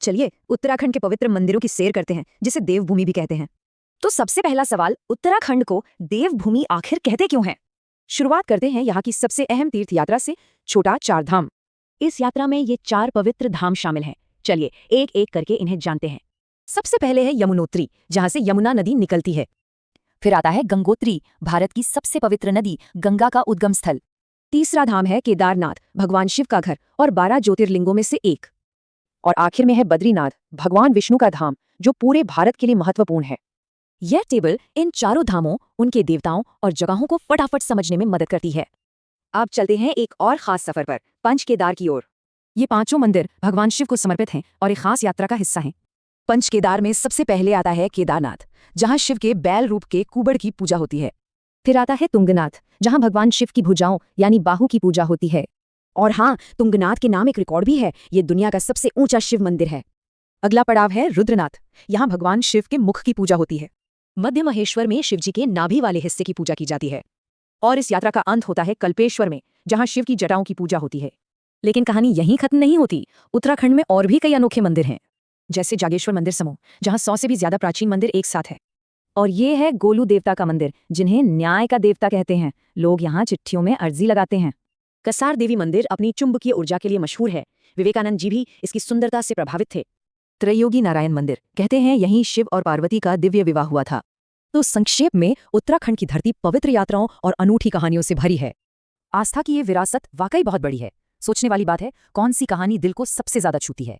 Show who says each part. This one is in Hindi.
Speaker 1: चलिए उत्तराखंड के पवित्र मंदिरों की सैर करते हैं, जिसे देवभूमि भी कहते हैं। तो सबसे पहला सवाल, उत्तराखंड को देवभूमि आखिर कहते क्यों हैं? शुरुआत करते हैं यहाँ की सबसे अहम तीर्थ यात्रा से, छोटा चार धाम। इस यात्रा में ये 4 पवित्र धाम शामिल हैं। चलिए एक एक करके इन्हें जानते हैं। सबसे पहले है यमुनोत्री, जहाँ से यमुना नदी निकलती है। फिर आता है गंगोत्री, भारत की सबसे पवित्र नदी, गंगा का उद्गम स्थल। तीसरा धाम है केदारनाथ, भगवान शिव का घर और 12 ज्योतिर्लिंगों में से एक। और आखिर में है बद्रीनाथ, भगवान विष्णु का धाम, जो पूरे भारत के लिए महत्वपूर्ण है। यह टेबल इन चारों धामों, उनके देवताओं और जगहों को फटाफट समझने में मदद करती है। अब चलते हैं एक और खास सफर पर, पंच केदार की ओर। ये पांचों मंदिर भगवान शिव को समर्पित हैं और एक खास यात्रा का हिस्सा हैं। पंच केदार में सबसे पहले आता है केदारनाथ, जहां शिव के बैल रूप के कुबड़ की पूजा होती है। फिर आता है तुंगनाथ, जहां भगवान शिव की भुजाओं यानी बाहु की पूजा होती है। और हाँ, तुंगनाथ के नाम एक रिकॉर्ड भी है, ये दुनिया का सबसे ऊंचा शिव मंदिर है। अगला पड़ाव है रुद्रनाथ, यहाँ भगवान शिव के मुख की पूजा होती है। मध्य महेश्वर में शिवजी के नाभि वाले हिस्से की पूजा की जाती है। और इस यात्रा का अंत होता है कल्पेश्वर में, जहां शिव की जटाओं की पूजा होती है। लेकिन कहानी यहीं खत्म नहीं होती। उत्तराखंड में और भी कई अनोखे मंदिर हैं, जैसे जागेश्वर मंदिर समूह, जहां 100 से भी ज्यादा प्राचीन मंदिर एक साथ है। और ये है गोलू देवता का मंदिर, जिन्हें न्याय का देवता कहते हैं। लोग यहाँ चिट्ठियों में अर्जी लगाते हैं। कसार देवी मंदिर अपनी चुंबकीय ऊर्जा के लिए मशहूर है। विवेकानंद जी भी इसकी सुंदरता से प्रभावित थे। त्रयोगी नारायण मंदिर, कहते हैं यहीं शिव और पार्वती का दिव्य विवाह हुआ था। तो संक्षेप में उत्तराखंड की धरती पवित्र यात्राओं और अनूठी कहानियों से भरी है। आस्था की ये विरासत वाकई बहुत बड़ी है। सोचने वाली बात है, कौन सी कहानी दिल को सबसे ज्यादा छूती है।